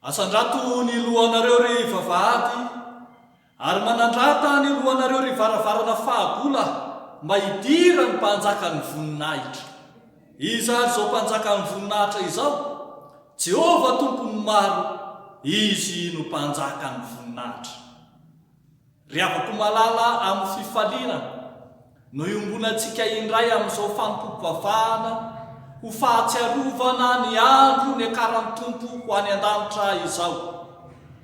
Asandrato ny lohanareo ry vavahady, ary manandrata ny lohanareo ry varavarana fahagola mba hidira ny mpanjaka ny voninahitra. Iza izao mpanjaka ny voninahitra izao? Jehova tompony maro, izy no mpanjaka ny voninahitra. Ry avako malala amin'ny fifaliana no iombonantsika indray amin'izao Fanompoam-pivavahana ho fahatsiarovana ny Andro Niakarana Tompo ho any an-danitra izao,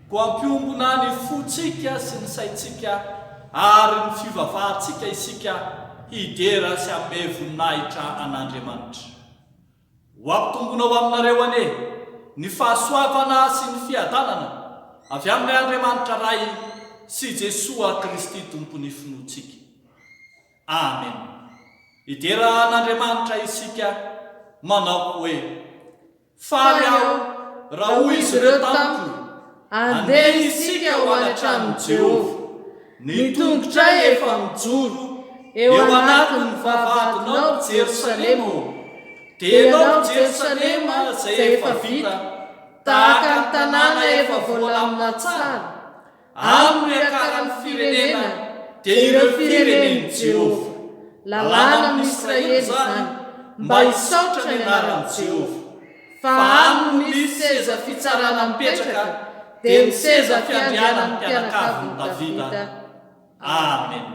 ko ampiombona ny fotsika sy ny saitsika ary ny fivavahantsika isika hidera sy hamme voninahitra an'Andriamanitra. Ho ampitombona ao aminareo ane ny fahasoavana sy ny fiadanana avy amin'ny Andriamanitra ray sy Jesoa Kristy tompony finoantsika. Amen. Hidera an'Andriamanitra isika manao hoe: faly aho raha hoy izy ireo tamiko, andeha isika ho an-tranon'i Jehova. Ny tongotray efa mijoro eo anatin'ny vavahadinao Jerosalema. Tenao Jerosalema izay efa vita, tahaka ny tanàna efa voalamina tsara. Aminy akaran'ny firenena dia ireo firenen'i Jehova. Lalàna amin'ny Israely izany mba hisaotra ny anaran'i Jehova. Fa aminy misy seza fitsarana mipetraka, dia ny seza fiandrianan'ny mpianakavin'i Davida. Amen.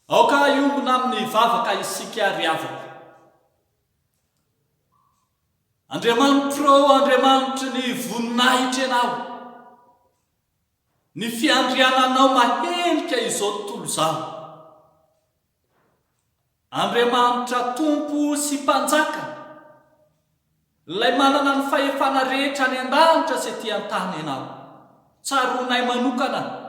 Aoka iombona amin'ny vavaka isika ry avako. Andriamanitra ny voninahitra ianao, ny fiandriananao mahelika izao tontolo izao. Andriamanitra tompo sy mpanjaka, ilay manana ny fahefana rehetra any an-danitra sy ety an-tany ianao, tsaronay manokana.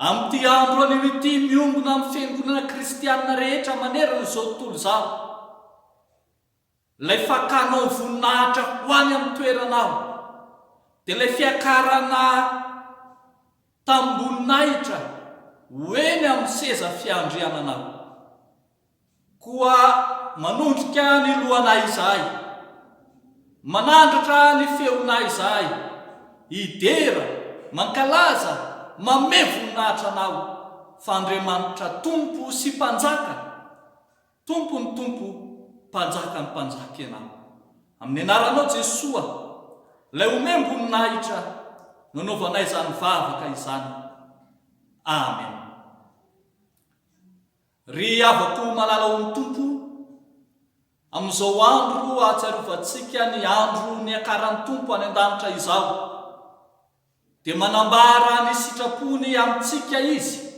Amin'ity andro an'ity miombona amin'ny fiangonana kristianina rehetra manerana izao tontolo izao, ilay fakanao voninahitra ho any amin'ny toeranao, dia ilay fiakarana tamboninahitra hoeny amin'ny seza fiandriananao. Koa manondrika ny lohanay izahay, manandratra ny feonay izahay, hidera mankalaza mame voninahitra anao fa Andriamanitra tompo sy mpanjaka, tompo ny tompo, mpanjaka ny mpanjaka ianao. Amin'ny anaranao Jesoa, ilay omem-boninahitra nanaovanay izany vavaka izany. Amen. Ry havako malala ho ny tompo, amin'izao andro ahatsiarovantsika ny andro niakaran'ny tompo any an-danitra izao, dia manambara ny sitrapony amintsika izy,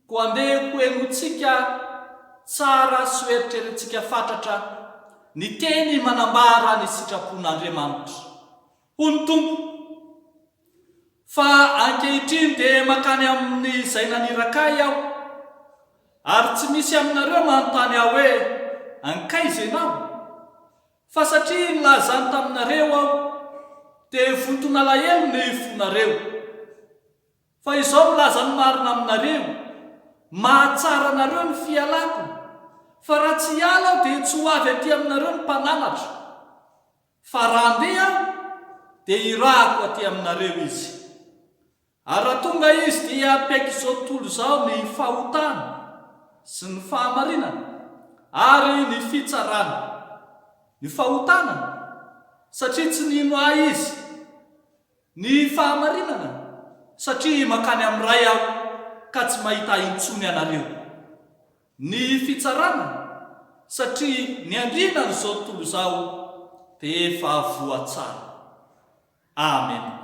ko andeha hoenontsika tsara sy hoeritrerentsika fatratra ny teny manambara ny sitrapon'Andriamanitra. Ho ny tompo, fa ankehitriny dia makany amin'ny izay naniraka aho, ary tsy misy aminareo manontany aho hoe ankaiza ianao, fa satria nilazany taminareo aho dia votona alahelo ny fonareo. Fa izao milaza ny marina aminareo, mahatsara anareo ny fialako, fa raha tsy hiala aho dia tsy ho avy aty aminareo ny mpananatra, fa raha andeha aho dia irahako aty aminareo izy. Ary raha tonga izy dia ampaiky izao tontolo izao ny fahotana sy ny fahamarinana ary ny fitsarana. Ny fahotana satria tsy nino ahy izy, ny fahamarinana satria makany amin'ny ray aho ka tsy mahita intsony anareo, ny fitsarana satria ny andrina n'izao tontolo izao dia efa voatsara. Amen.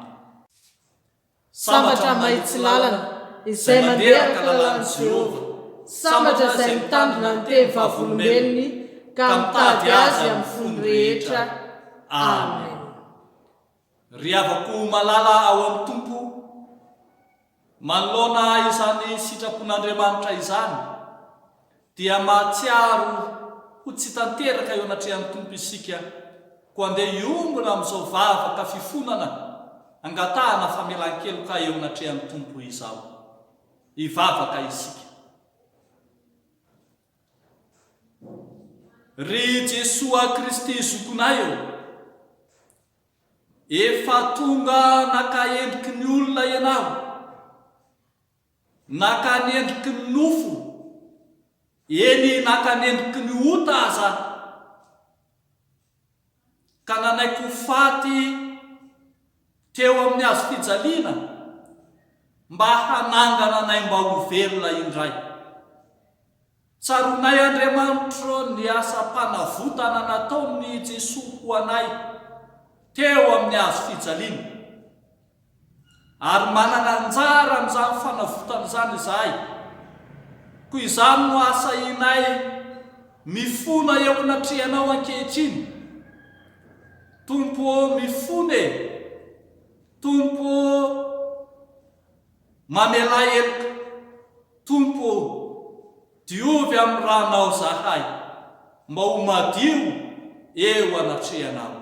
Sambatra mahitsy lalana izay manderaka lalàn'i Jehova, sambatra izay mitandrina ny teny vavolombelony ka mitady azy amin'ny fony rehetra. Amen. Ry havako malala ao amin'ny tompo, manoloana izany sitrapon'Andriamanitra izany, dia mahatsiaro ho tsy tanteraka eo anatrehan'ny tompo isika, ko andeha iombona amin'izao vavaka fifonana angatahana famelan-keloka eo anatrehan'ny tompo izao, hivavaka isika. Ry Jesoa Kristy zokonay eo, efa tonga naka endriky ny olona ianao, naka ny endriky ny nofo, eny naka ny endriky ny ota aza, ka nanaiko faty teo amin'ny azo fijaliana mba hanangana anay mba ho velona indray. Tsaronay Andriamanitra ny asa-panavotana nataony Jesosy ho anay teo amin'ny azo fijaliana, ary manana anjara amin'izany fanavotana izany izahay, koa izany no asa inay mifona eo anatrehanao ankehitriny. Tompo mifone, tompo mamela eloka, tompo diovy amin'ny ranao zahay mba ho madio eo anatrehanao.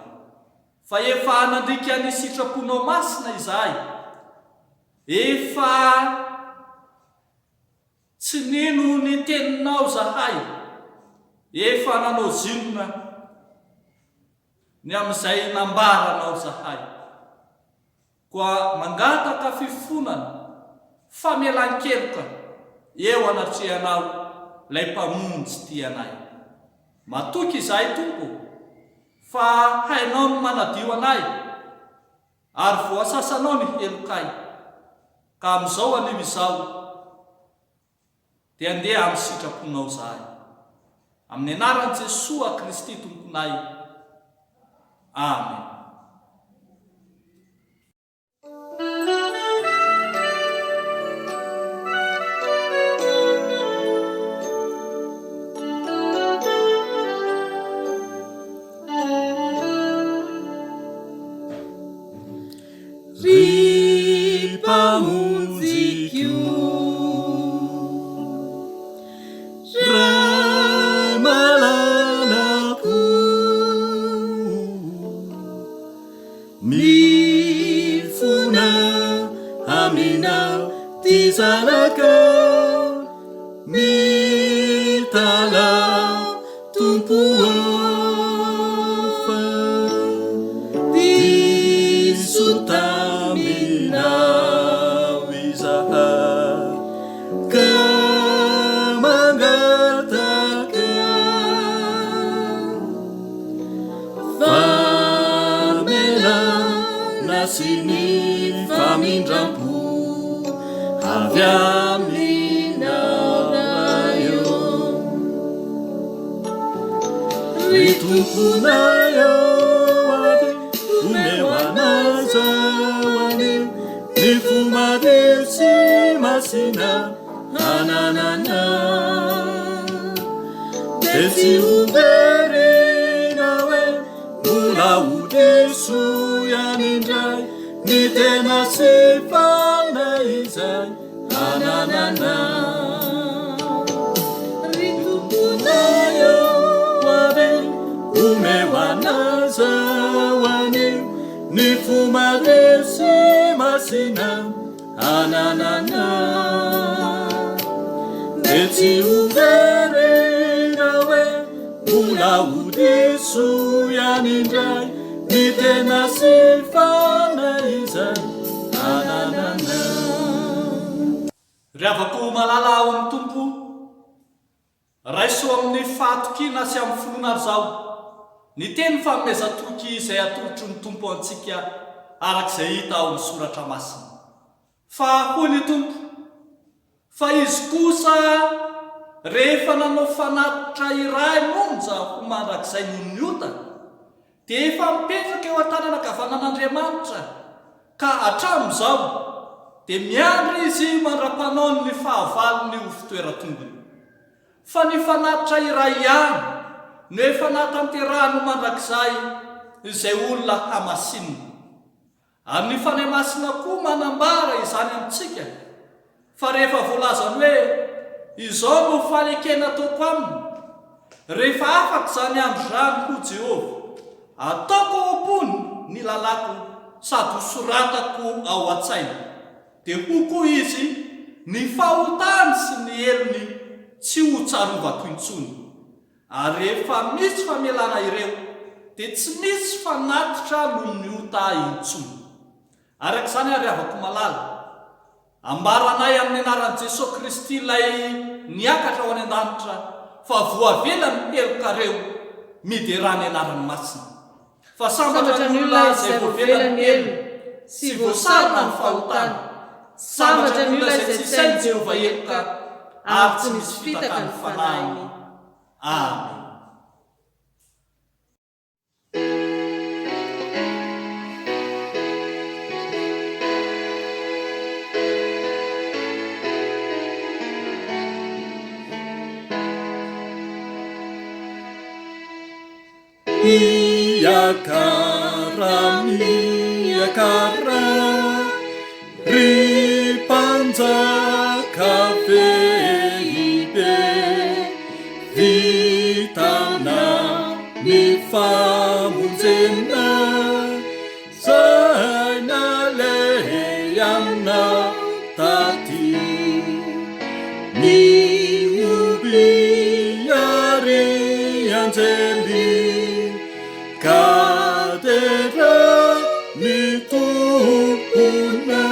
Fa efa anandrika ny sitraponao masina izahay, efa tsy nino ny teninao zahay, efa nanao zinona ny amin'izay nambaranao zahay, koa mangataka fifonana famelan-keloka eo anatrehanao ilay mpamonjy tianay. Matoky izahay tompo, fa hainao ny manadio anay ary voasasanao ny helokay, ka amin'izao anim izao dia andeha amin'ny sitraponao zahay. Amin'ny anaran'i Jesoa Kristy tomponay. Amen. Sutamina sy ny famindram-po avy aminao eo. Ry tomponay avy omeo anazy anio ny fomba sy masina ananana. De tsy overina hoe mbola hodeso ihany indray ny tena sy fanaizay ananana. Ry tomponay avy omeo anazy anio ny fomba sy masina ananana. De tsy overina hoe mbola hodeso ihany indray ny tena sy fanaizay ananana. Ry avako malala ao amin'ny tompo, raiso amin'ny fahatokina sy amin'ny filonary zao ny teny fanomezatoky izay atolotry ny tompo antsika arak'izay hita ao amin'ny soratra masina. Fa hoy ny tompo, fa izy kosa rehefa nanao fanatitra iray monja ho mandrak'izay noho ny ota, dia efa mipetraka eo an-tanana ankavanan'Andriamanitra, ka hatramin'izao dia miandry izy mandra-panao ny fahavalony ho fitoeran-tongony. Fa ny fanatitra iray ihany no efa natanterahany mandrak'izay izay olona hamasinina. Ary ny fanahy masina koa manambara izany amintsika, fa rehefa voalazany hoe izao no fanekena ataoko aminy, rehefa afaka izany andro zany ho Jehovah, ataoko ao am-pony ny lalako sady hosoratako ao an-tsaina, dia ho koa izy ny fahotany sy ny elony tsy ho tsarovako intsony. Ary rehefa misy famelana ireo dia tsy misy fanatitra noho ny ota intsony. Arak'izany ary avako malala, ambaranay amin'ny anaran'i Jesosy Kristy ilay niakatra ho any an-danitra, fa voavelany elokareo miderany anarany masina. Fa sambatra ny olona izay voavelany elo sy voasarona ny fahotany, sambatra ny olona izay tsy sainy Jehovah eloka ary tsy misy fitaka ny fanahiny. Amen. Niakara ry mpanjaka fehibe, vitana ny famonjena zay nalay amina taty. Ny oby ary anjely kadera ny tompona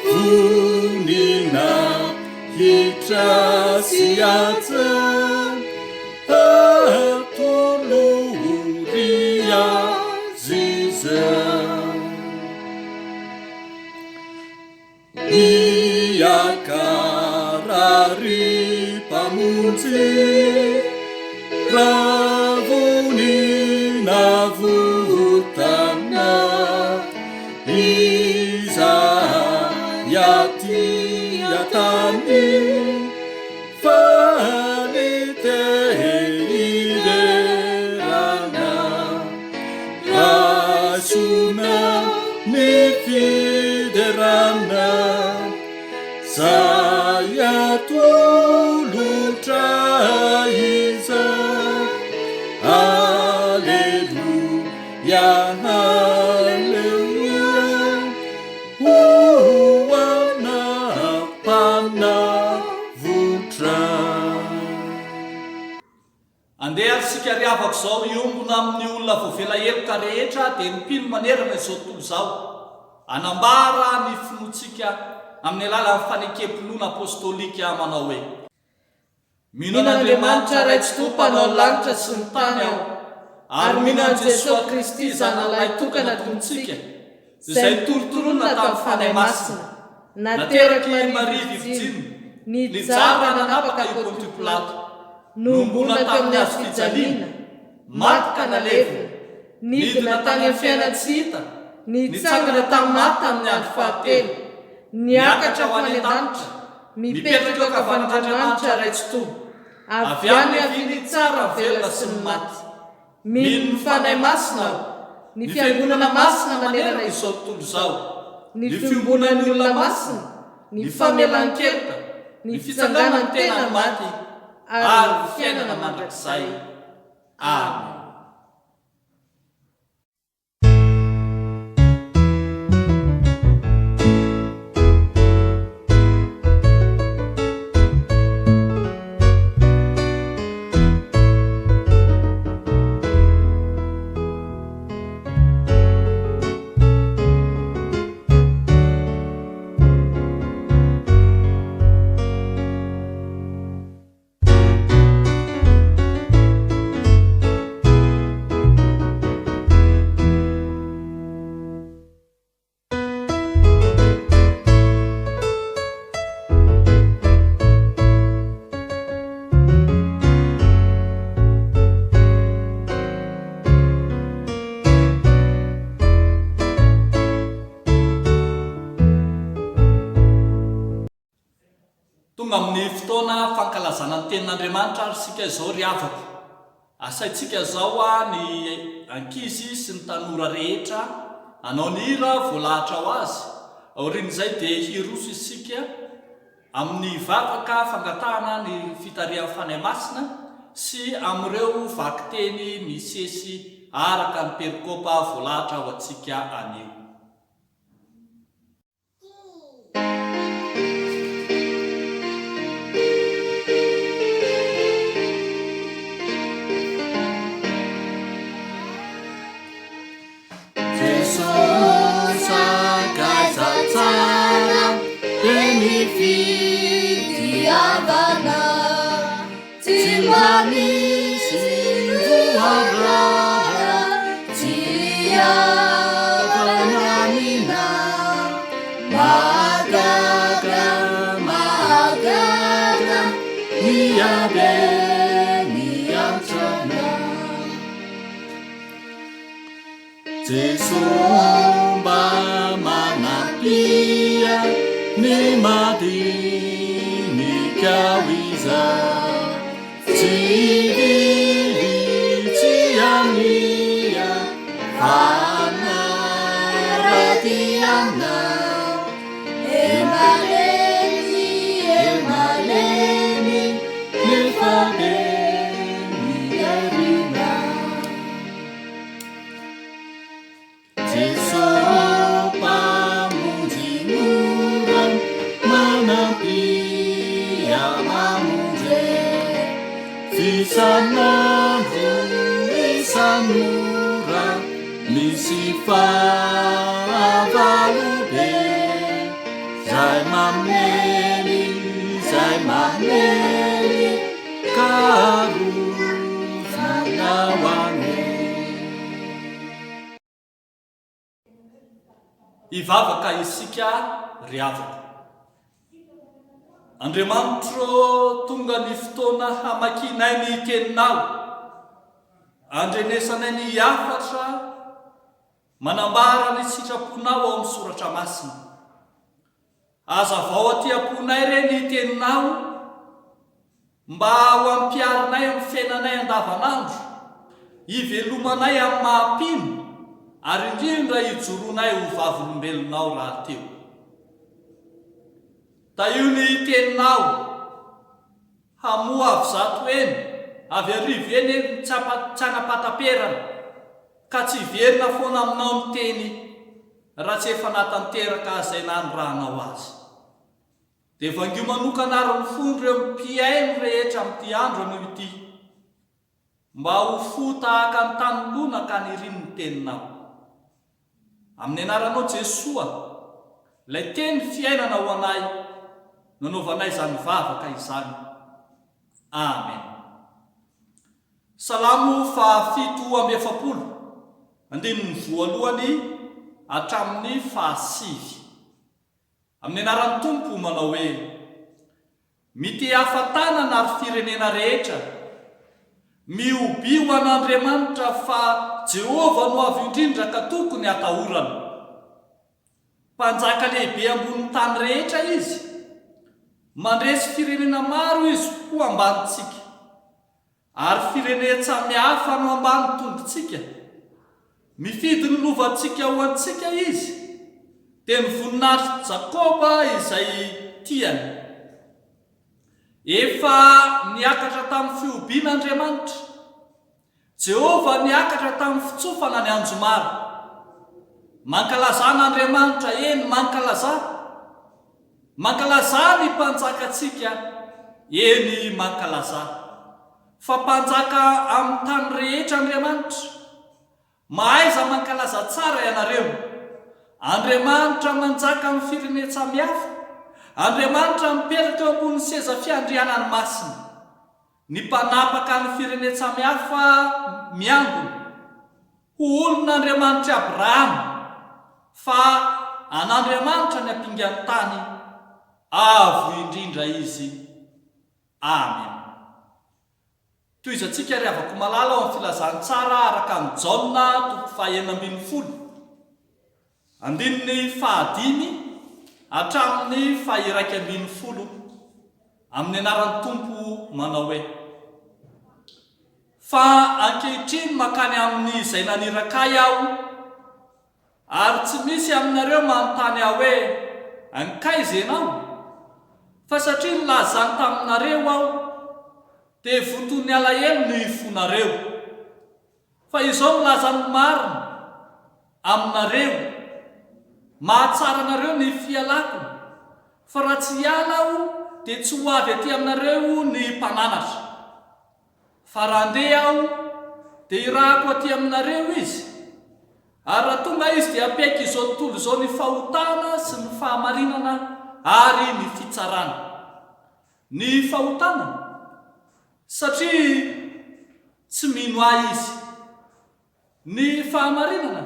vonina hitra sy aja atoloria ziza. Niakara ry mpamonjy ravonina votana izay aty atany fa ny tehiderana raisona ny fiderana zay atolotra iza. Alleluia, alleluia, hoana panavotra. Andeha sika riavako zao iombona amin'ny olona voavela eloka rehetra dia mipino manerana izao tontolo zao, anambara ny finoantsika amin'ny alalan'ny fanekem-pinoana apôstôlika manao hoe: mino an'Andriamanitra ray tsy tompanao ny lanitra sy ny tany aho, ary mino an'i Jesosy Kristy zanalahy tokana tontsika, izay torotoroana tamin'ny fanahy masina nateraky Maria Virginy nijarana nanapaka io Ponty Pilato nombona tamin'ny hazo fijaliana maty ka nalevina nidina tany amin'ny fiainana tsy hita nitsangana tamin'ny maty tamin'ny andro fahatelo niakatra ho any an-danitra mipetraka eo kavan'Andriamanitra raitsy tombo avy any aviny tsara velona sy ny maty mino ny fanahy masina aho ny fiangonana masina manerana izao tontolo izao ny fiombonan'ny olona masina ny famelan-keloka ny fitsanganany tena ny maty ary ny fiainana mandrakizay. Amen. Amin'ny fotoana fankalazana ny tenin'Andriamanitra ary sika izao ry havako, asaitsika izao ny ankizy sy ny tanora rehetra hanao ny hira voalahatra ho azy aorian'izay dia hiroso isika amin'ny vavaka fangatahana ny fitarihan'ny fanahy masina sy amin'ireo vakiteny misesy araka ny perikopa voalahatra ho antsika anio. Sesomba manapia ni madinika wiza Tivili tiamia Anaratiana Emaleni Nilfabeni Erina Tisopa mujimuran manapia mamuje Fisanambu isanura misifa avalube Zai mameli karu zanawane. Ivavaka isika ry havako. Andriamanitra tonga ny fotoana hamakinay ny teninao, andrenesanay ny hafatra, manambara ny sitraponao ao amin'ny soratra masina. Azavao aty amponay re ny teninao, mba ho ampiarinay amin'ny fiainanay andavanandro, ivelomanay amin'ny mahampino, ary indrindra hijoronay ho vavolombelonao raha teo. Da io ny teninao, hamoa avy zato eny, avy arivo eny tsy anapataperana, ka tsy verina foana aminao ny teny, raha tsy efa natanteraka izay nandrahanao azy. Dia vangio manokana ary ny fondro eo mpiaino rehetra amin'ity andro anio ity, mba ho fo tahaka ny tanolona ka niriny ny teninao. Amin'ny anaranao Jesoa, ilay teny fiainana ho anay, nanaovanay izany vavaka izany. Amen. Salamo 7:7, andininy voalohany hatramin'ny fahasivy. Amin'ny anaran'ny Tompo manao hoe mity hafatana ary firenena rehetra miobi ho an'Andriamanitra fa Jehova no avy indrindra ka tokony atahorana. Mpanjaka lehibe ambonin'ny tany rehetra izy, mandresy firenena maro izy ho ambanintsika, ary firenena samihafa no ambany tondrontsika. Mifidy ny lovantsika ho antsika izy, dia ny voninahitry Jakoba izay tiany. Efa niakatra tamin'ny fiobian'Andriamanitra, Jehova niakatra tamin'ny fitsofana ny anjomara. Mankalaza n'Andriamanitra, eny mankalaza ny mpanjakantsika, eny mankalaza. Fa mpanjaka amin'ny tany rehetra Andriamanitra, mahaiza mankalaza tsara ianareo. Andriamanitra manjaka amin'ny firenena samihafa, Andriamanitra mipetraka eo ambony seza fiandrianany masina. Ny mpanapaka ny firenena samihafa miangona ho olon'Andriamanitra Abrahama, fa an'Andriamanitra ny ampingany tany, avo indrindra izy. Amen. Toy izantsika ry havako malala ao amin'ny filazantsara araka amin'ny Jaona 9:20, andininy 5 hatramin'ny 1:20, amin'ny anaran'ny Tompo manao hoe fa ankehitriny makany amin'ny izay nanirakay aho, ary tsy misy aminareo manontany aho hoe ankaiza ianao, fa satria nilazany taminareo aho, dia votony alahelo ny fonareo. Fa izao milaza ny marina aminareo, mahatsara anareo ny fialako, fa raha tsy hiala aho dia tsy ho avy aty aminareo ny mpananatra. Fa raha handeha aho dia irahako aty aminareo izy, ary raha tonga izy dia hampaiky izao tontolo izao ny fahotana sy ny fahamarinana ary ny fitsarana. Ny fahotana satria tsy mino ahy izy, ny fahamarinana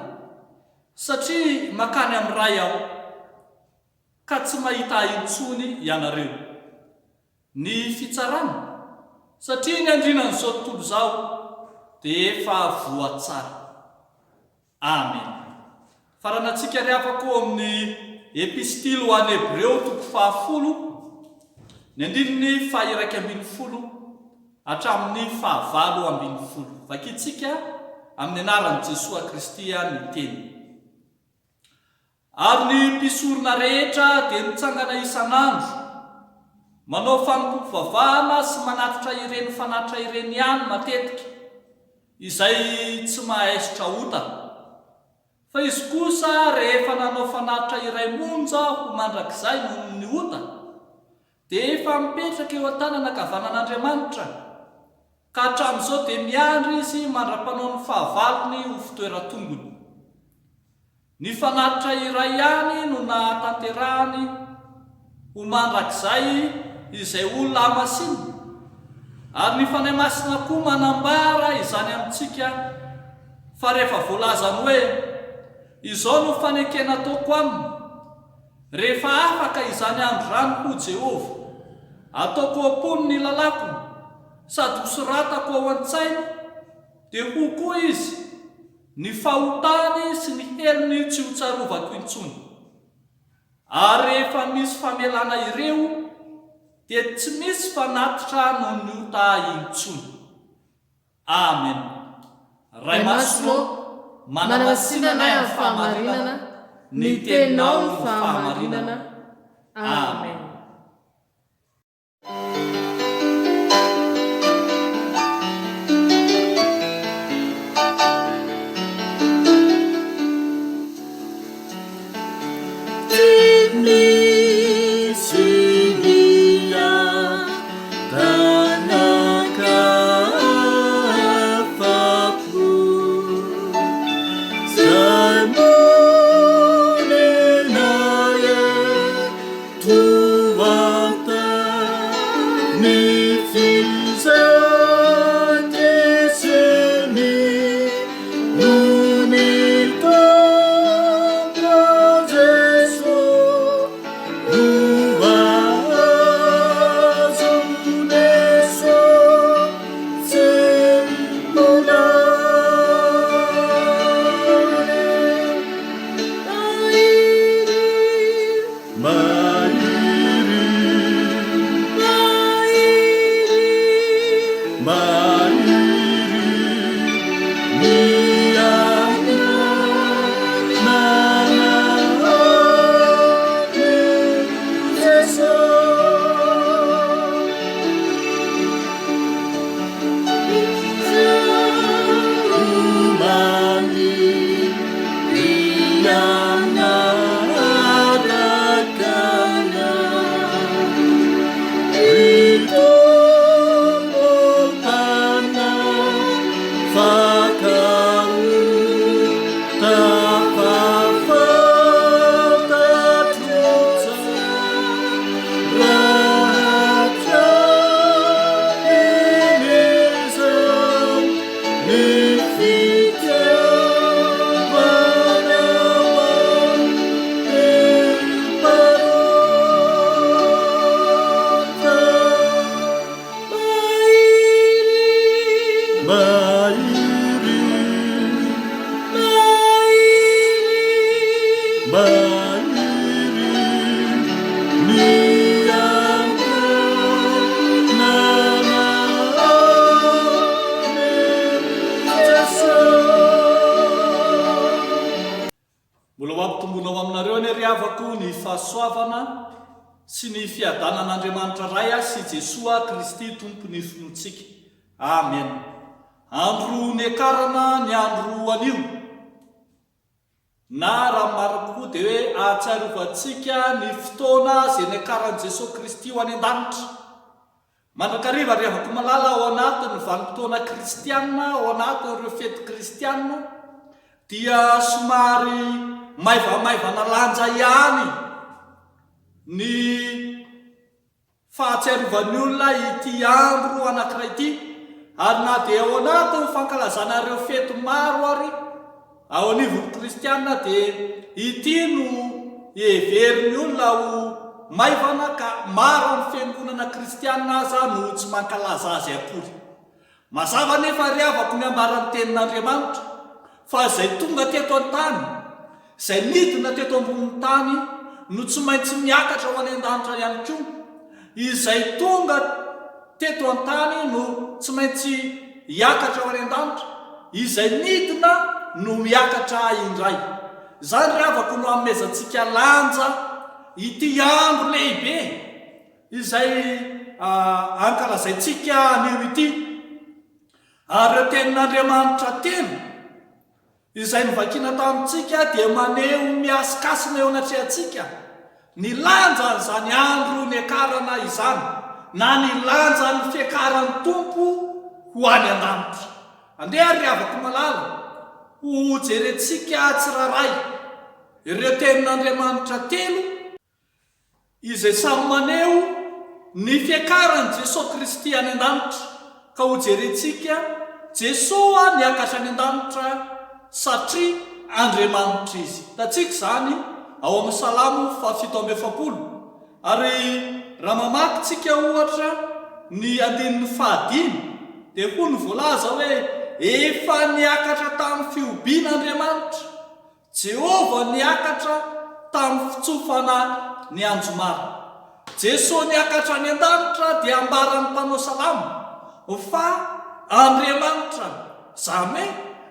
satria makany amin'ny ray aho ka tsy mahita ahy intsony ianareo, ny fitsarana satria ny andrinan'izao tontolo izao dia efa voatsara. Amen. Faranantsika ry havako amin'ny epistily ho an'ny Hebreo 10, ny andininy 1:20 hatramin'ny 9:20. Vakitsika amin'ny anaran'i Jesosy Kristy ny teny. Ary ny mpisorona rehetra dia mitsangana isan'andro, manao fanompoam-pivavahana sy manatitra ireny fanatitra ireny ihany matetika, izay tsy mahaizitra ota. Fa izy kosa rehefa nanao fanatitra iray monja ho mandrakizay noho ny ota, dia efa mipetraka eo an-tanana ankavanan'Andriamanitra, ka hatramin'izao dia miandry izy mandra-panao ny fahavalony ho fitoeran-tongony. Ny fanatitra iray ihany no nahatanterahany ho mandrakizay izay olona hamasina, ary ny fanahy masina koa manambara izany amintsika, fa rehefa voalazany hoe izao no fanekena ataoko aminy, rehefa afaka izany androrany ho Jehova, ataoko ampony ny lalako sady hosoratako ao an-tsainy, dia ho koa izy ny fahotany sy ny heliny tsy ho tsarovako intsony. Ary rehefa misy famelana ireo dia tsy misy fanatitra noho ny ota intsony. Amen. Ray Masino, manamasinana ny fahamarinana, ny teninao ny fahamarinana. Amen. Mbola mampitomboinao aminareo ny ry havako ny fahasoavana sy ny fiadanan'Andriamanitra ray sy Jesoa Kristy tompony fonontsika. Amen. Andro Niakarana ny andro anio. Na raha marina koa dia hoe ahatsiarovatsika ny fotoana izay niakaran'i Jesoa Kristy ho any an-danitra. Mandrakariva ry havako malala ao anatin'ny vanim-potoana kristianina, ao anatin'ireo fety kristianina, dia somary maivamaivana lanja ihany ny fahatsiarovan'ny olona ity andro anankiray ity, ary na dia ao anatin'ny fankalazana ireo fety maro ary ao anivon'ny kristianina dia ity no heverin'ny olona ho maivana ka maro amin'ny fiangonana kristianina aza no tsy mankalaza azy akory. Mazava nefa ry havako ny ambaran'ny tenin'Andriamanitra fa izay tonga teto an-tany, izay nidina teto ambonin'ny tany no tsy maintsy miakatra ho any an-danitra ihany koa. Izay tonga teto an-tany no tsy maintsy hiakatra ho any an-danitra. Izay nidina no miakatra indray. Izany ry havako no hamezantsika lanja ity andro lehibe izay ankalazaintsika anio ity. Ary eo tenin'Andriamanitra telo izay nivakiana tamintsika dia maneho miasikasina eo anatrehantsika ny lanjan'izany andro niakarana izany, na ny lanjan'ny fiakaran'ny tompo ho any an-danitra. Andeha ry havako malala ho jerentsika tsiraray ireo tenin'Andriamanitra telo izay samy maneho ny fiakaran'i Jesoa Kristy any an-danitra, ka ho jerentsika Jesoa niakatra any an-danitra satria Andriamanitra izy. Hitantsika izany ao amin'ny Salamo 7:7. Ary raha mamakitsika ohatra ny andininy 5 dia hoy ny voalaza hoe efa niakatra tamin'ny fiobian'Andriamanitra, Jehova niakatra tamin'ny fitsofana ny anjomara. Jesoa niakatra any an-danitra dia ambaran'ny mpanao Salamo fa Andriamanitra, izany hoe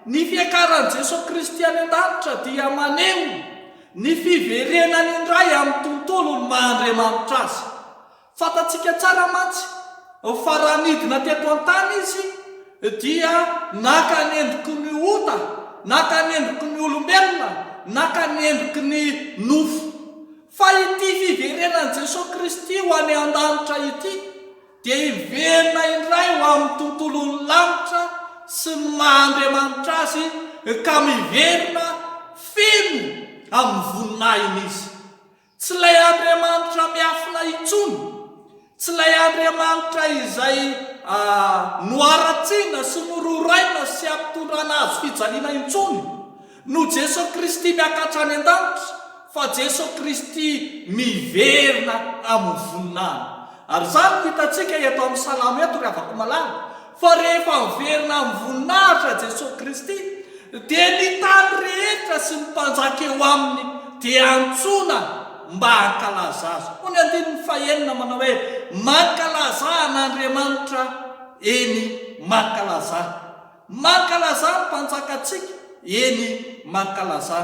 ny fiakaran'i Jesoa Kristy any an-danitra dia maneho ny fiverenany indray amin'ny tontolo ny maha-Andriamanitra azy. Fantatsika tsara mantsy fa raha nidina teto an-tany izy dia naka ny endriky ny ota, naka ny endriky ny olombelona, naka ny endriky ny nofo. Fa ity fiverenan'i Jesoa Kristy ho any an-danitra ity dia hiverina indray ho amin'ny tontolon'ny lanitra sy ny maha-Andriamanitra azy, ka miverina feno amin'ny voninahiny izy. Tsy ilay Andriamanitra miafina intsony, tsy ilay Andriamanitra izay noaratsiana sy nororaina sy ampitondrana azy fijaliana intsony no Jesoa Kristy miakatra any an-danitra, fa Jesoa Kristy miverina amin'ny voninahiny. Ary izany no hitantsika eto amin'ny Salamo eto ry havako malala, fa rehefa miverina amin'ny voninahitra Jesoa Kristy dia ny tany rehetra sy ny mpanjaka eo aminy dia antsona mba hankalaza azy. Ho ny andininy 9 manao hoe mankalaza an'Andriamanitra eny mankalaza. Mankalaza ny mpanjakatsika eny mankalaza.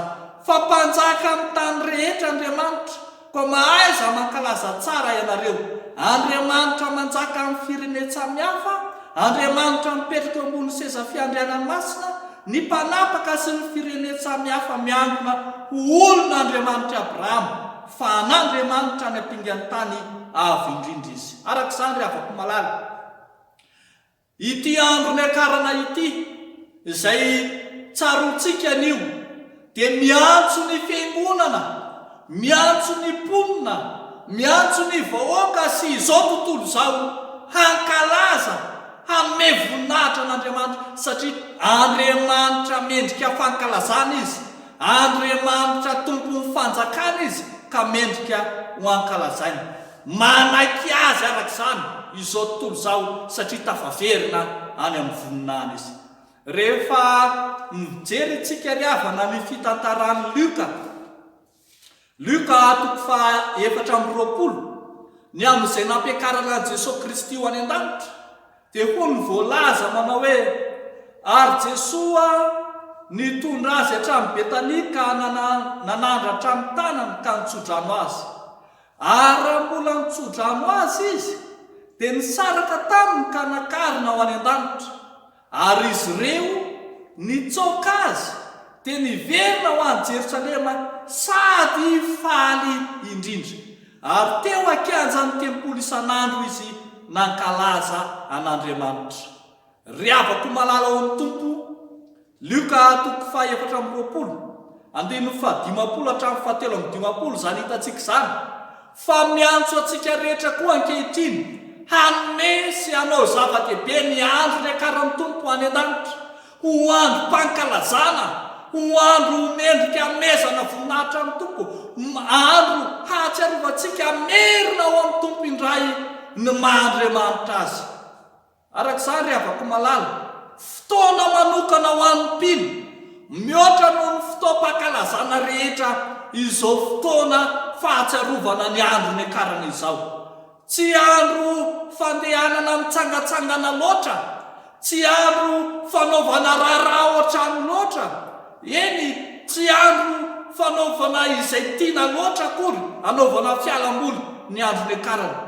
Fa mpanjaka amin'ny tany rehetra Andriamanitra, koa mahaiza mankalaza tsara ianareo. Andriamanitra manjaka amin'ny firenena samihafa, Andriamanitra mipetraka ambony seza fiandrianany masina, ny mpanapaka sy ny firenena samihafa miangona ho olon'Andriamanitra Abrahama, fa an'Andriamanitra ny ampingany tany avy indrindra izy. Arak'izany ry havako malala, ity andro niakarana ity izay tsarontsika anio dia miantso ny fiangonana, miantso ny mponina, miantso ny vahoaka sy izao tontolo izao hankalaza, hanome voninahitra an'Andriamanitra, satria Andriamanitra mendrika fankalazana izy, Andriamanitra tompon'ny fanjakana izy, ka mendrika ho ankalazaina. Manaiky azy arak'izany izao tontolo izao satria tafaverina any amin'ny voninahiny izy. Rehefa mijery tsika ry havana ny fitantaran'ny Luka Luka 4:20 ny amin'izay nampiakarana Jesosy Kristy ho any an-danitra dia hoy ny voalaza manao hoe ary Jesosy nitondra azy hatramin'ny Betania ka nanandra hatramin'ny tanany ka nitsodrano azy. Ary raha mbola nitsodrano azy izy dia nisaraka taminy ka nakarina ho any an-danitra. Ary izy ireo nitsoaka azy dia niverina ho any Jerosalema sady faly indrindra. Ary teo ankianjany tempolo isan'andro izy nankalaza an'Andriamanitra. Riavako malala ao amin'ny Tompo. Luka 4:20 andininy 17-20 zany hitantsika zany. Fa miantso antsika rehetra koa ankehitriny hanome sy hanao zava-dehibe ny andro niakaran'ny Tompo any an-danitra, ho andro mpankalazana, ho andro mendrika mezana voninahitra amin'ny Tompo, andro hatsiarovantsika merina ao amin'ny Tompo indray ny maha-Andriamanitra azy. Arak'izany riavako malala, fotoana manokana ho an'ny mpino mihoatra noho ny fotoam-pankalazana rehetra izao fotoana fahatsiarovana ny andro niakarana izao. Tsy andro fandehanana mitsangatsangana loatra, tsy andro fanaovana raharaha ohatrany loatra, eny tsy andro fanaovana izay tiana loatra akory, anaovana fialam-boly ny andro niakarana.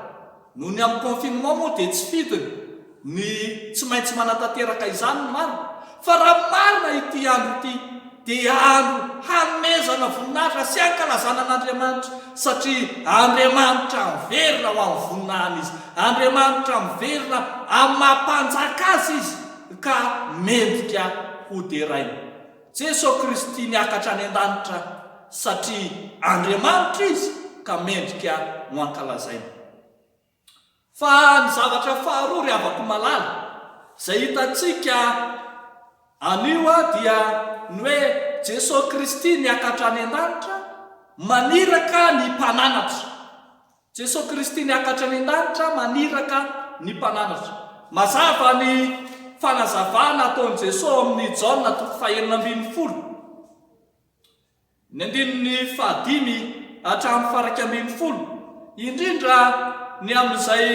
Noho ny amin'ny confinement moa dia tsy fidiny ny tsy maintsy manatanteraka izany ny marina, fa raha marina ity andro ity dia andro hanomezana voninahitra sy hankalazana an'Andriamanitra, satria Andriamanitra miverina ho amin'ny voninahiny izy, Andriamanitra miverina amin'ny mampanjaka azy izy ka mendrika ho deraina. Jesosy Kristy niakatra any an-danitra satria Andriamanitra izy ka mendrika ho ankalazaina. Fa ny zavatra faharoa riavako malala izay hitantsika anio dia ny hoe Jesosy Kristy niakatra any an-danitra maniraka ny mpananatra. Jesosy Kristy niakatra any an-danitra maniraka ny mpananatra. Mazava ny fanazavana ataon'i Jesosy amin'ny Jaona 5:20 ny andininy 5 hatramin'ny 20, indrindra ny amin'izay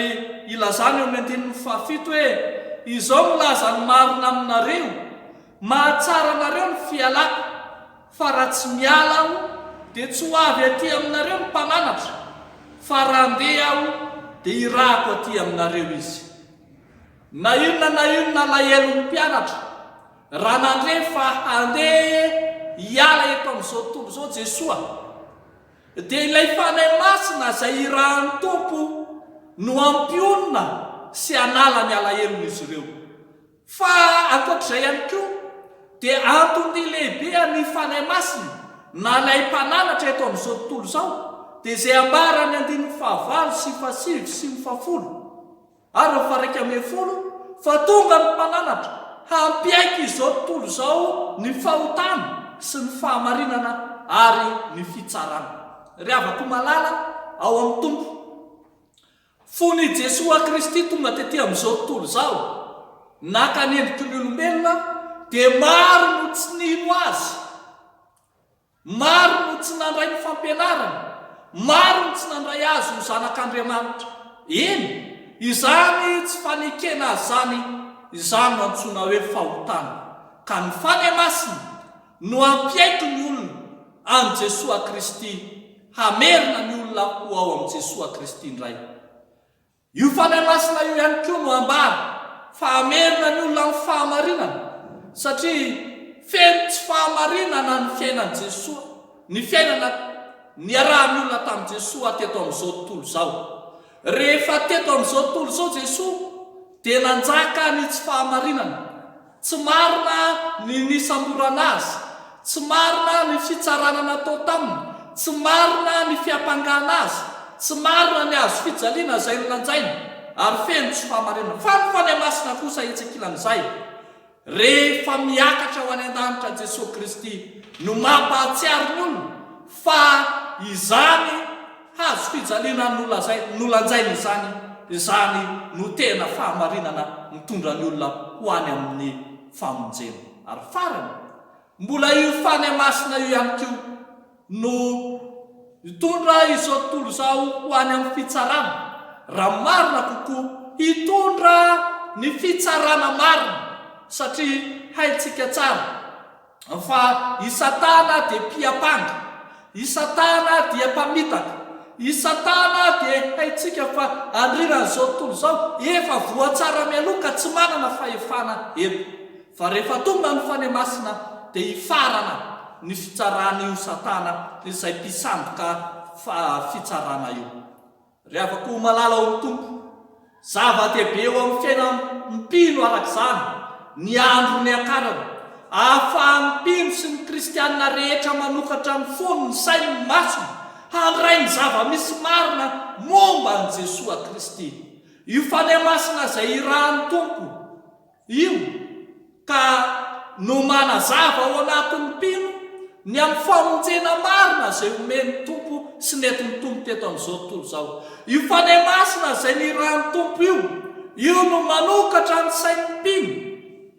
ilazany eo amin'ny andininy 7 hoe izao milaza ny marina aminareo, mahatsara anareo ny fialako, fa raha tsy miala aho dia tsy ho avy aty aminareo ny mpananatra, fa raha andeha aho dia irahako aty aminareo izy. Na inona lahelo ny mpianatra raha nandrefa handeha hiala eto amin'izao tontolo izao Jesosy, dia ilay fanahy masina izay irahan'ny Tompo no ampionina sy anala ny alahelon'izy ireo. Fa ankoatr'izay ihany koa dia antony lehibe ny fanahy masina na ilay mpananatra eto amin'izao tontolo izao dia izay ambarany andininy 5 sy 7 sy 10 ary 11 fa tonga ny mpananatra hampiaiky izao tontolo izao ny fahotana sy ny fahamarinana ary ny fitsarana. Riavako malala ao amin'ny Tompo, fony Jesosy Kristy tonga tetỳ amin'izao tontolo izao naka ny endriky ny olombelona dia maro no tsy nino azy, maro no tsy nandray ny fampianarana, maro no tsy nandray azy ho zanak'Andriamanitra. Eny, izany tsy fanekena azy zany, izany no antsoina hoe fahotana. Ka ny fanahy masina no ampiaiky ny olona any Jesosy Kristy, hamerina ny olona ho ao amin'ny Jesosy Kristy indray. Io fanahy masina io ihany koa no ambara fa hamerina ny olona amin'ny fahamarinana, satria feno tsy fahamarinana ny fiainan'i Jesosy, ny fiainana niarahan'ny olona tamin'i Jesosy teto amin'izao tontolo izao. Rehefa teto amin'izao tontolo izao Jesosy dia nanjaka ny tsy fahamarinana, tsy marina ny nisamborana azy, tsy marina ny fitsarana natao taminy, tsy marina ny fiampangana azy, tsy marina ny azo fijaliana izay nolanjaina, ary feno tsy fahamarinana. Fa ny fanahy masina kosa itsakilan'izay, rehefa miakatra ho any an-danitra Jesosy Kristy no mampahatsiaro ny olona fa izany hazo fijaliana nolanjaina izany no tena fahamarinana mitondra ny olona ho any amin'ny famonjena. Ary farany, mbola io fanahy masina io ihany koa no hitondra izao tontolo izao ho any amin'ny fitsarana. Raha marina kokoa hitondra ny fitsarana marina satria haintsika tsara fa i Satana dia mpiapanga, i Satana dia mpamitaka, i Satana dia haintsika fa andriran'izao tontolo izao efa voatsara mialoka tsy manana fahefana eto, fa rehefa tonga ny fanemasina dia hifarana ny fitsarana io Satana izay mpisandoka fitsarana io. Ry afaka ho malala ho tompo, zava-dehibe eo amin'ny fiainam-pino arak'izany ny Andro Niakarana, ahafahan'ny mpino sy ny kristianina rehetra manokatra ny fony ny sainy ny masony handray ny zava-misy marina momba an' Jesosy Kristy. Io fanemasina izay irahan'ny tompo io ka no manazava ao anatin'ny mpino ny amin'ny famonjena marina izay omeny tompo sy nentin'ny tompo teto amin'izao tontolo izao. Io fanemasina izay nirahan'ny tompo io no manokatra ny sain'ny mpino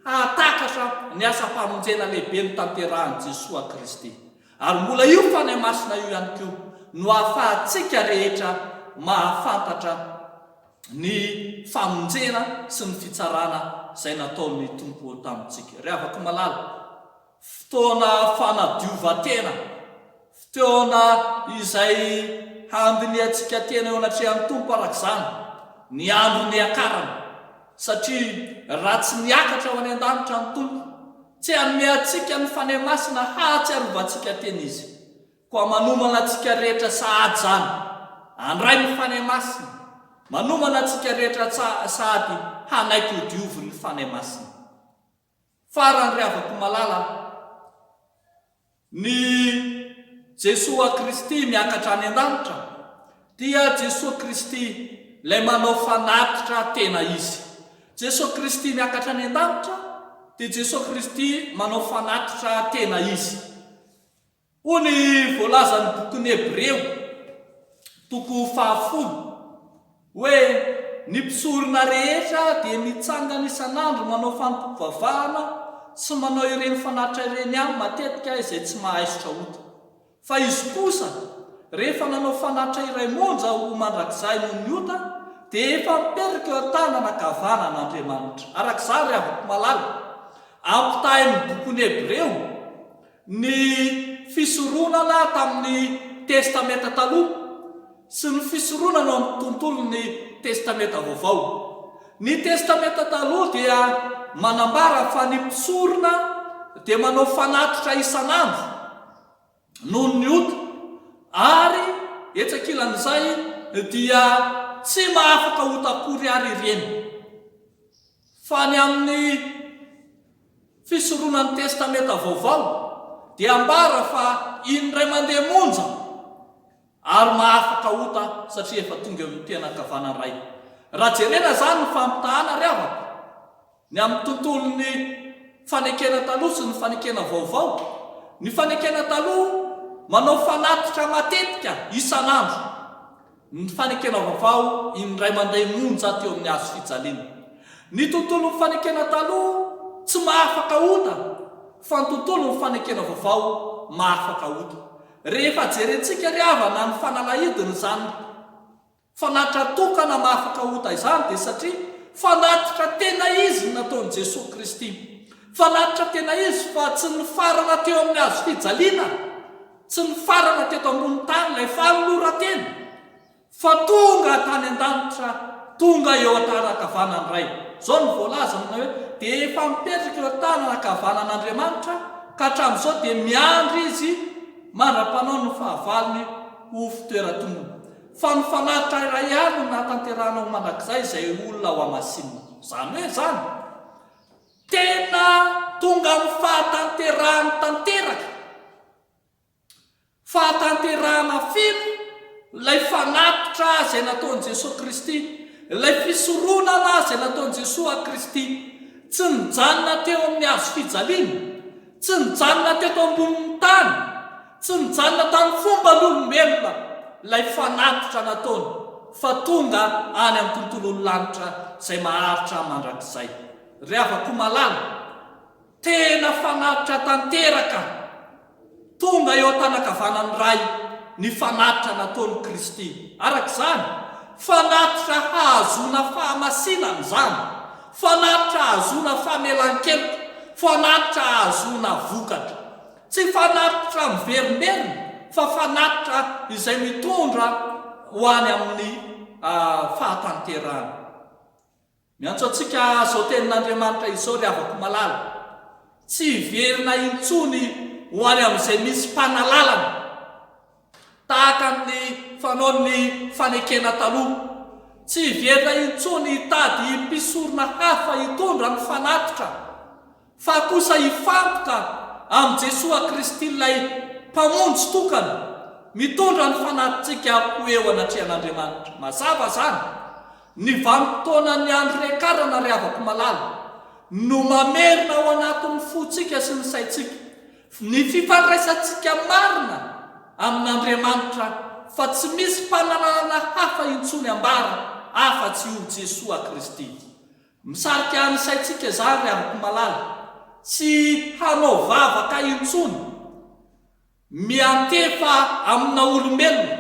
hahatakatra ny asa-pamonjena lehibe ny tanterahan'i Jesosy Kristy. Ary mbola io fanemasina io ihany koa no ahafahantsika rehetra mahafantatra ny famonjena sy ny fitsarana izay nataon'ny tompo tamintsika. Ry afaka malala, fotoana fanadiovan-tena, fotoana izay handiniantsika tena eo anatrehan'ny tompo arak'izany ny Andro Niakarana, satria raha tsy niakatra ao any an-danitra ny tompo tsy hanome antsika ny fanemasina hahatsiarovantsika tena izy, koa manomana antsika rehetra sahady zany handray ny fanemasina, manomana antsika rehetra sahady hanaiky ho diovy ny fanemasina. Farany ry afaka malala, ny Jesosy Kristy miakatra any an-danitra dia Jesosy Kristy ilay manao fanatitra tena izy. Jesosy Kristy miakatra any an-danitra dia Jesosy Kristy manao fanatitra tena izy. Hoy voalazan'ny bokin'ny Hebreo toko 10 hoe ny mpisorona rehetra dia mitsangana isan'andro manao fanompoam-pivavahana sy manao ireny fanatitra ireny ihany matetika izay tsy mahaisotra ota. Fa izy kosa rehefa nanao fanatitra iray monja ho mandrakizay noho ny ota dia efa miperika eo an-tanana kavanan'Andriamanitra. Arak'izany ry afaka malala, ampitahin'ny bokin'ny Hebreo ny fisoronana tamin'ny testamenta taloha sy ny fisoronana amin'ny tontolon'ny testamenta vaovao. Ny testamenta taloha dia manambara fa ny mpisorona dia manao fanatitra isan'andro noho ny ota, ary etsakilan'izay dia tsy mahafaka ota akory ary ireny. Fa ny amin'ny fisoronan'ny testamenta vaovao dia ambara fa indray mandeha monja ary mahafaka ota satria efa tonga eo tena kavanana ray. Raha jerena zany ny fampitahana ry afaka ny amin'ny tontolon'ny fanekena taloha sy ny fanekena vaovao. Ny fanekena taloha manao fanatitra matetika isan'andro, ny fanekena vaovao indray mandeha monja teo amin'ny hazo fijaliana. Ny tontolon'ny fanekena taloha tsy mahafaka ota, fa ny tontolon'ny fanekena vaovao mahafaka ota. Rehefa jerentsika ry havana ny fanalahidiny zany fanatitra tokana mahafaka ota izany dia satria fanatitra tena izy nataon'i Jesosy Kristy. Fanatitra tena izy fa tsy ny farana teo amin'ny hazo fijaliana, tsy ny farana teto ambony tany ilay fanolora tena, fa tonga tany an-danitra, tonga eo an-tanakavanany ray. Zao ny voalazana hoe dia efa mipetraka eo an-tanakavanan'Andriamanitra ka hatramin'izao dia miandry izy mandra-panao ny fahavalony ho fitoeran-tomony. Fa ny fanatitra iray ihany no nahatanterahana ho mandrakizay izay olona ao amasinina. Zany hoe zany tena tonga amin'ny fahatanterahany tanteraka, fahatanterahana fino ilay fanatitra izay nataon'i Jesosy Kristy, ilay fisoronana izay nataon'i Jesosy Kristy. Tsy nijanona teo amin'ny hazo fijaliana, tsy nijanona teto ambonin'ny tany, tsy nijanona tamin'ny fomban'olombelona ilay fanatitra nataony, fa tonga any amin'ny tontolon'ny lanitra izay maharitra mandrakizay. Ry afaka malala, tena fanatitra tanteraka tonga eo an-tanakavanany ray ny fanatitra nataony Kristy. Arak'izany, fanatitra hahazona fahamasinana izany, fanatitra hahazona famelan-keloka, fanatitra hahazona vokatra. Tsy fanatitra miverimberina, fa fanatitra izay mitondra ho any amin'ny fahatanterana. Miantso antsika zao tenin'Andriamanitra izao ry havako malala, tsy hiverina intsony ho any amin'izay misy mpanalalana, tahaka ny fanaony fanekena taloha. Tsy hiverina intsony hitady mpisorona hafa hitondra ny fanatitra, fa kosa hifantoka amin'i Jesosy Kristy ilay mpamonjy tokana, mitondra ny fanatitsika ho eo anatrehan'Andriamanitra. Mazava zany, ny vanim-potoanan'ny Andro Niakarana ry havako malala no mamerina ao anatin'ny fotsika sy ny saitsika ny fifandraisantsika marina amin'Andriamanitra, fa tsy misy mpananana hafa intsony ambara afa-tsy io Jesosy Kristy. Misarika ny saitsika zany ry havako malala, tsy hanao vavaka intsony miantefa amina olombelona,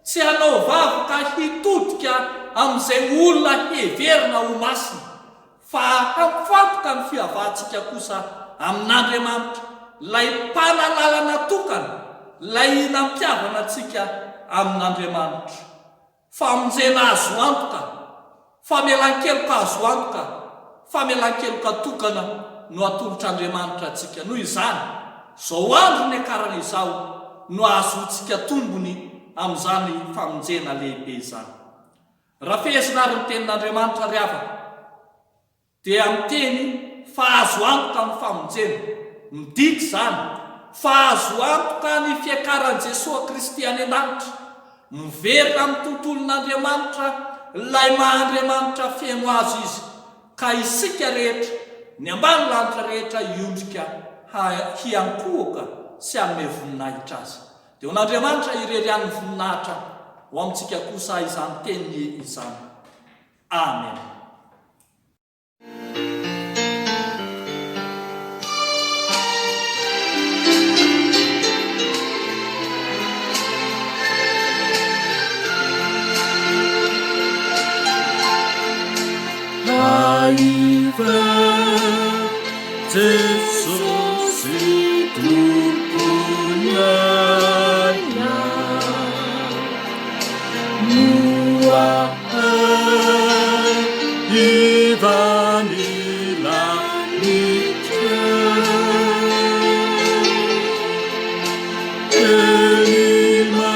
tsy hanao vavaka hitodika amin'izay olona heverina ho masina, fa hampifantoka ny fihavahantsika kosa amin'Andriamanitra, lay mpanalalana tokana, lay nampiavana antsika amin'Andriamanitra. Famonjena azo antoka, famelan-keloka azo antoka, famelan-keloka tokana no atolotr'Andriamanitra antsika. Noho izany, zao andro Niakarana izao no ahazoantsika tombony amin'izany famonjena lehibe izany. Raha fehezina ary ny tenin'Andriamanitra ry havako, dia miteny fa azo antoka ny famonjena. Midika zany fa azo antoka ny fiakaran'i Jesosy Kristy any an-danitra, miverina amin'ny tontolon'Andriamanitra, ilay maha-Andriamanitra feno azo izy, ka isika rehetra ny ambany lanitra rehetra hiondrika hiankohoka sy hanome voninahitra azy. Dia ho n'Andriamanitra irerian'ny voninahitra ho amintsika kosa izany teniny izany. Amen. Jesus tupunya mua ivanila nitra elima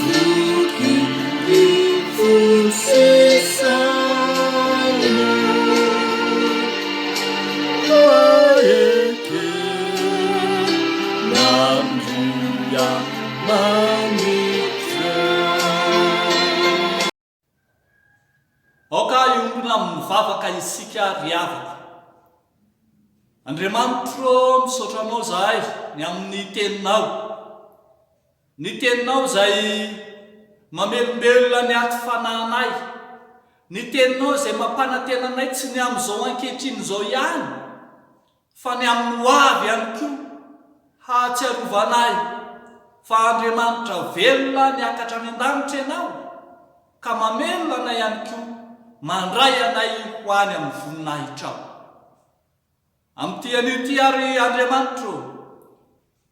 tukiri fusisa mivavaka isika ry havako. Andriamanitra misaotra anao zahay ny amin'ny teninao, ny teninao izay mamelombelona ny aty fanahinay, ny teninao izay mampanantena anay tsy ny amin'izao ankehitriny izao ihany, fa ny amin'ny ho avy ihany koa hatsiarovanay. Fa Andriamanitra velona niakatra any an-danitra ianao, ka mamelona anay ihany koa, mandray anay ho any amin'ny voninahitra ao. Amin'ity an'ity ary Andriamanitra,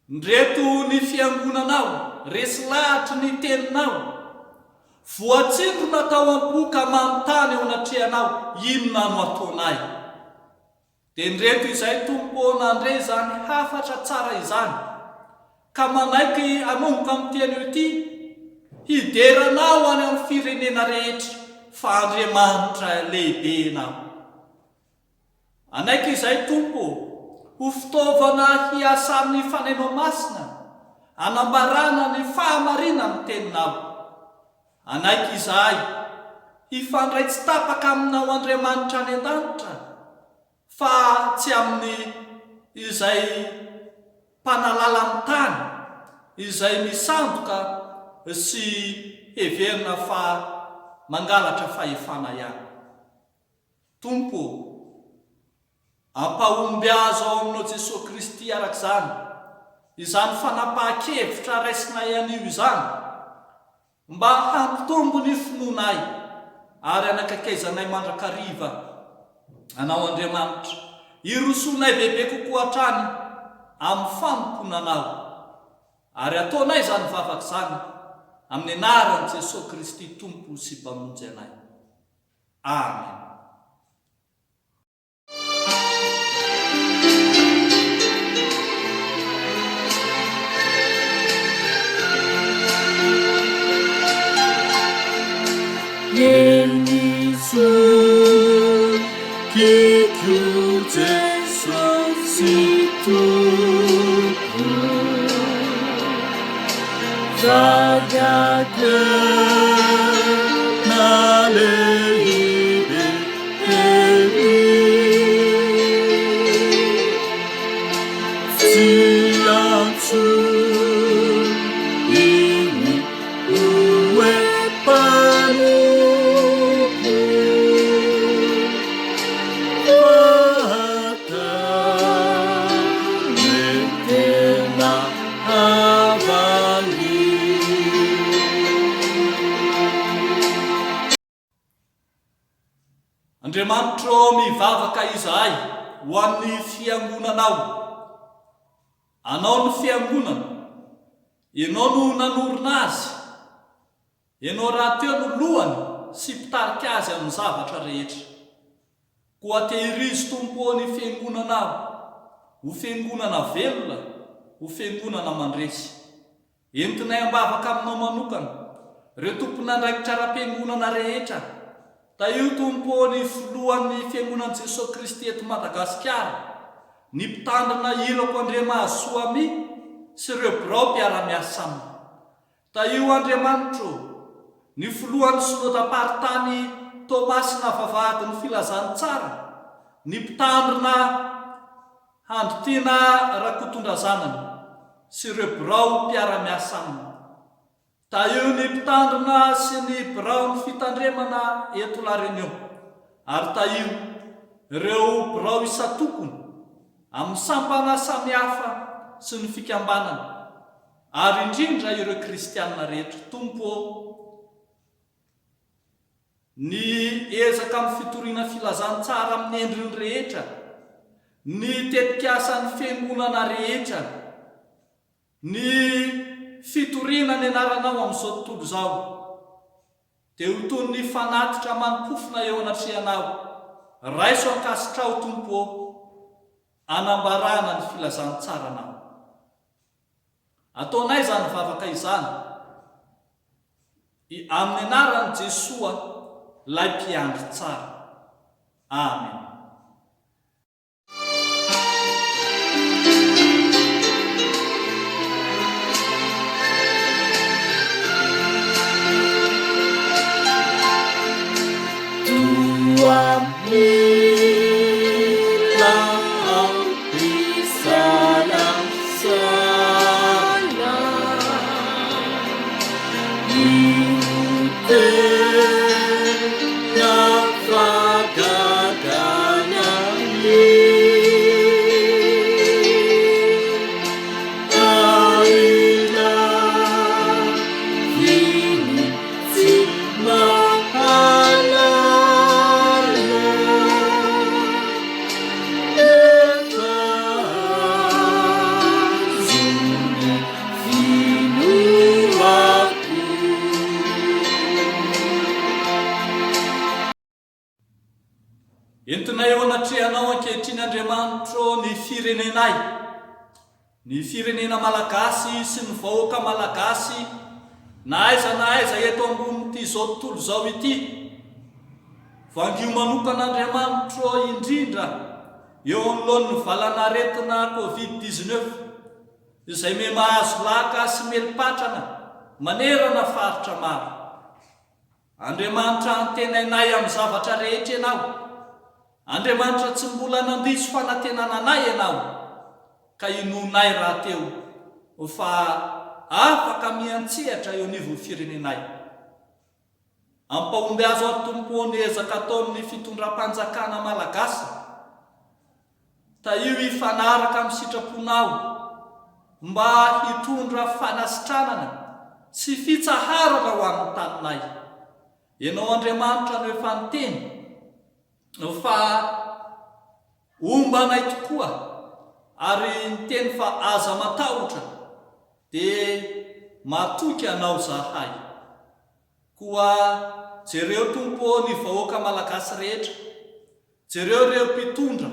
ndreto ny fiangonanao, resy lahatra ny teninao, voatsindro natao am-poka manontany ao anatrehanao, inona no ataonay. Dia ndreto izay tompo nandre izany hafatra tsara izany, ka manaiky anomboka amin'ity an'ity, hideranao any amin'ny firenena rehetra, fa Andriamanitra lehibe ianao. Anaiky izay tompo ho fitaovana hiasan'ny fanainao masina, anambarana ny fahamarinana ny teninao. Anaiky izahay hifandray tsy tapaka aminao Andriamanitra any an-danitra, fa tsy amin'ny izay mpanalala amin'ny tany, izay misandoka sy heverina fa mangalatra fahefana ihany. Tompo, ampahomby azo ao aminao Jesosy Kristy arak'izany, izany fanapahan-kevitra raisinay anio izany mba hampitombo ny finoanay ary anakaikaizanay mandrakariva anao Andriamanitra irosonay bebe kokoa hatrany amin'ny fanomponanao ary ataonay izany vavaka izany amin'ny anaran'i Jesosy Kristy Tompo sy mpamonjy anay. Amen. Yesus kiku Jesus itu Zagate nalehibe siangsu ini uwe panu Andriamanitra mivavaka izahay ho an'ny fiangonanao. Anao ny fiangonana, ianao no nanorina azy, ianao raha teo no lohany sy mpitarika azy amin'ny zavatra rehetra. Koa tehirizy Tompo ny fiangonanao, ho fiangonana velona, ho fiangonana mandresy. Entinay ambavaka aminao manokana, ireo tompon'andraikitra ara-piangonana rehetra. Ta io Tompo ny filohan'ny fiangonan'i Jesosy Kristy eto Madagasikara, ny mpitandrina irako Andriamasoami sy ireo Hebreo mpiara-miasa aminy. Ta io Andriamanitro ny filohan'ny synodam-paritany Tomasy navavahadin'ny filazany tsara, ny mpitandrina handritiana rakotondra zanany sy ireo Hebreo mpiara-miasa aminy. Ta io ny mpitandrina sy ny Hebreo ny fitandremana eto La Réunion, ary ta io ireo Hebreo isa-tokony amin'ny sampana samihafa sy ny fikambanana, ary indrindra ireo kristianina rehetra. Tompo, ny ezaka amin'ny fitoriana filazany tsara amin'ny endriny rehetra, ny tetik'asan'ny fiangonana rehetra, ny fitoriana ny anaranao amin'izao tontolo izao, dia ho toy ny fanatitra manopofona eo anatrehanao. Raiso ankasitrao Tompo, anambarana ny filazany tsaranao. Ataonay izany vavaka izany amin'ny anaran'i Jesosy lay mpiandry tsara. Amen. Entinay eo anatrehanao ankehitriny Andriamanitro ny firenenay, ny firenena malagasy sy ny vahoaka malagasy, na aiza eto ambon'ity zao tontolo zao ity. Vangio manokana Andriamanitro indrindra eo anoloan'ny valanaretina Covid-19 izay me mahazo laka sy melipatrana manerana faritra maro. Andriamanitra antenainay amin'ny zavatra rehetra ianao. Andriamanitra tsy mbola nandiso fanantenana anay ianao, ka inonay raha teo fa afaka miantsehatra eo anivon'ny firenenay. Ampahomby azo ao Tompo ny ezaka ataon'ny fitondram-panjakana malagasy. Ta io ifanaraka amin'ny sitraponao mba hitondra fanasitranana sy fitsaharana ho amin'ny taninay. Ianao Andriamanitra no efa niteny fa ombanay tokoa ary niteny fa aza matahotra dia matoky anao zahay. Koa jereo Tompo ny vahoaka malagasy rehetra, jereo reo mpitondra,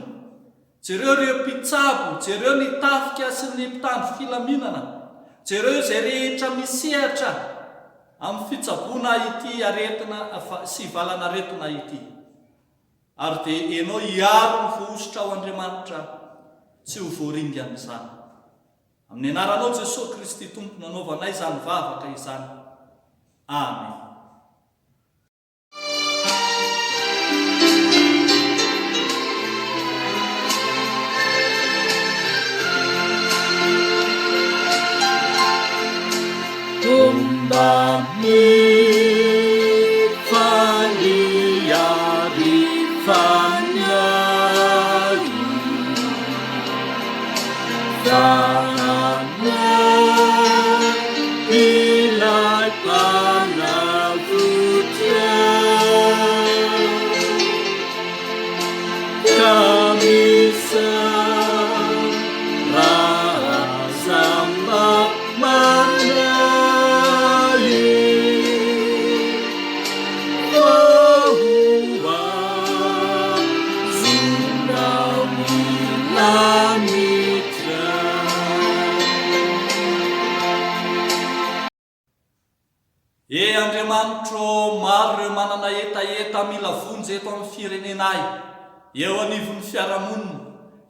jereo reo mpitsabo, jereo ny tafika sy ny mpitandro filaminana, jereo izay rehetra misehatra amin'ny fitsaboana ity aretina sy valanaretina ity. Ary dia ianao hiaro ny vohosotra ao Andriamanitra tsy ho voaringa amin'izany. Amin'ny anaranao Jesosy Kristy Tompo nanaovanay izany vavaka izany. Amen. Andriamanitro, maro ireo manana etaeta mila vonjy eto amin'ny firenenay, eo anivon'ny fiarahamonina,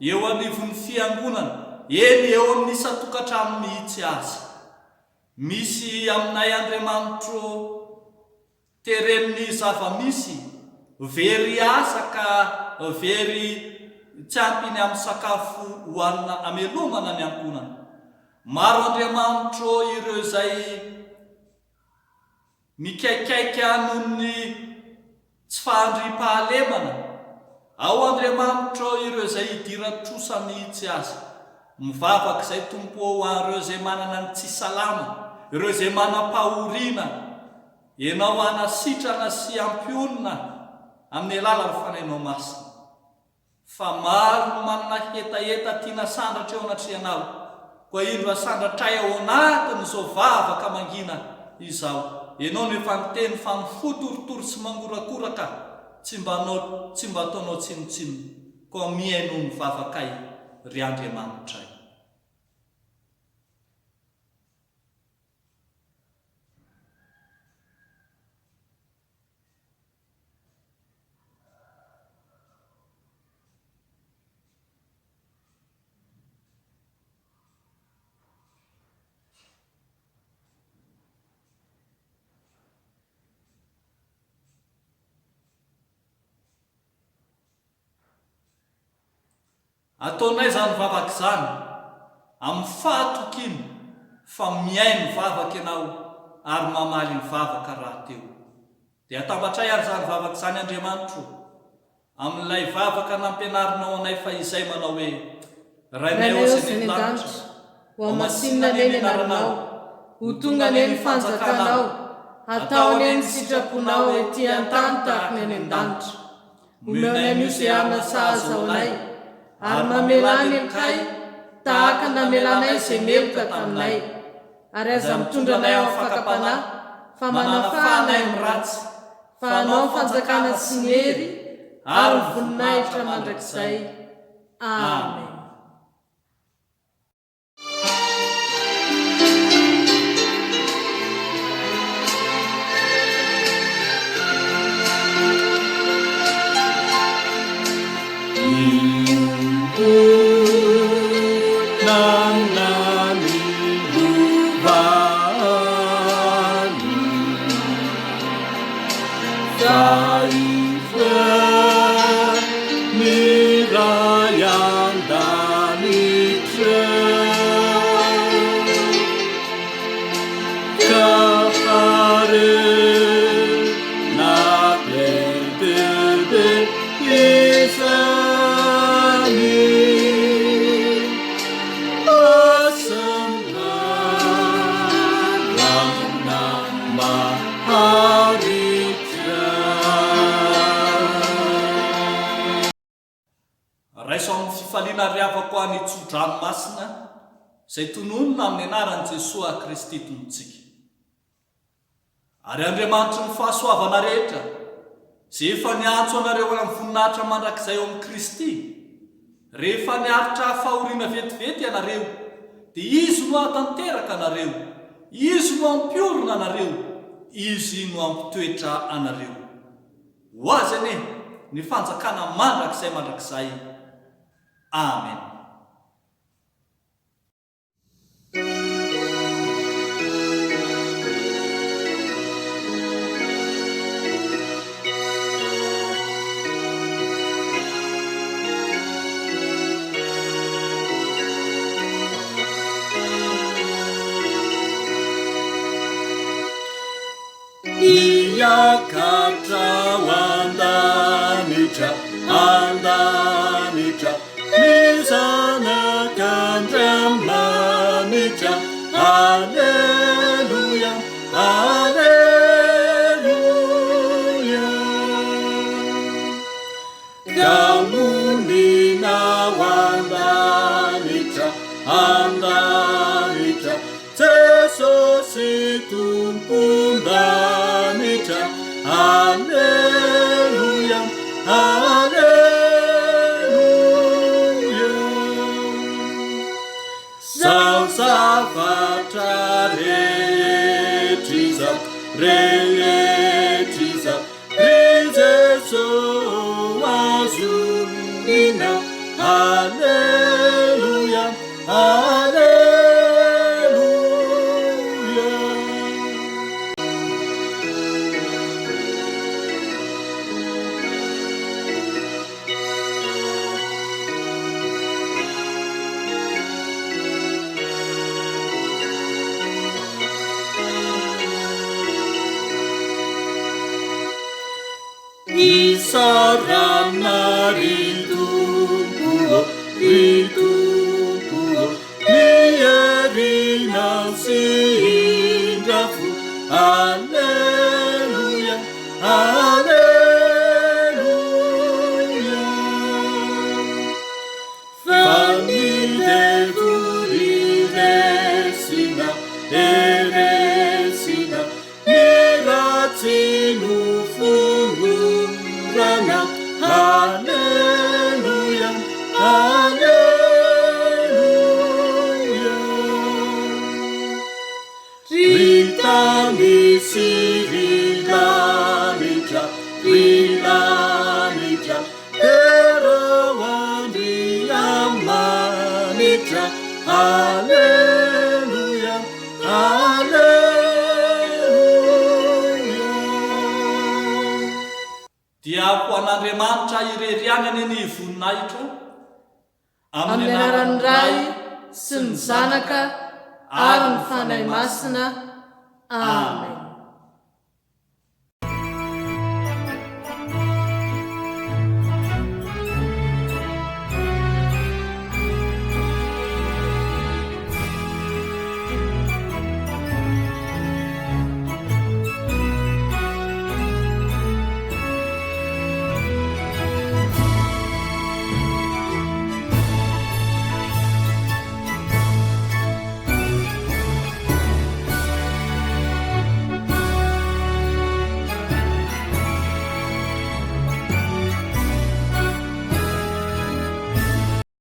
eo anivon'ny fiangonana, eny eo amin'ny isan-tokantrano mihitsy azy. Misy aminay Andriamanitro tereniny zava-misy, very asa ka very tsy ampiny amin'ny sakafo hoanina amelomana ny ankonana. Maro Andriamanitro ireo izay mikaikaika noho ny tsy fahandriam-pahalemana. Ao Andriamanitro ireo izay hidira-trosa mihitsy azy. Mivavaka izay Tompo ho an'ireo izay manana ny tsy salama, ireo izay manam-pahoriana, ianao hanasitrana sy ampionina amin'ny alalan'ny fanainao masina. Fa maro manana hetaheta tiana sandratra eo anatrianao, koa indro asandratray ao anatin'izao vavaka mangina izao. Ianao no efa niteny fa ny fotoritory sy mangorakoraka tsy mba ataonao tsinontsino, koa miaino ny vavakay ry Andriamanitray. Ataonay izany vavaka izany amin'ny fahatokiny fa miaino vavaka ianao ary mamaly ny vavaka raha teo. Dia atambatray ary izany vavaka izany Andriamanitro amin'ilay vavaka nampianarinao anay fa izay manao hoe: Rainay ao izay ny an-danitra, ho amasinina eny anaranao, ho tonga eny ny fanjakanao, atao eny ny sitraponao ety an-tany tahaka ny eny an-danitra. Omeonay mio izay amina sahaza ao anay, ary mamelany amin'kay tahaka namelanay izay meloka taminay. Ary aza mitondra anay amin'ny fakapanahy, fa manafahanay amin'ny ratsy, fa anao fanjakana sy ny hery ary ny voninahitra mandrakizay. Amen. Awesome. fandriana ry afako any tso-dranomasina izay tononona amin'ny anaran'i Jesosy Kristy tomponsika. Ary Andriamanitra ny fahasoavana rehetra izay efa niantso anareo amin'ny voninahitra mandrakizay eo amin'ny Kristy, rehefa niaritra fahoriana vetivety ianareo, dia izy no hatanteraka anareo, izy no ampiorina anareo, izy no ampitoetra anareo. Ho azy anie ny fanjakana mandrakizay. Amen. Niakatra wandanitra, andanitra, mizanak'Andriamanitra. Alleluia, alleluia. Kamunina wandanitra, andanitra, Jesosy tumpundanitra. Alleluia, alleluia. Zao zavatra rehetriza, rehetriza, ry Jesosy azonina. Alleluia, alleluia. Isarana ritumpuo, ritumpuo, mierina sindrafu. Alleluia, alleluia. Famite resina, eresina, miratinu fungurana. Alleluia, alleluia. Ritamisi rilanitra, rilanitra, terawandriamanitra. Alleluia, alleluia. Dia ho an'Andriamanitra irerianany ny voninahitra amin'ny anaran'ny Ray sy ny Zanaka ary ny Fanahy Masina. Amen.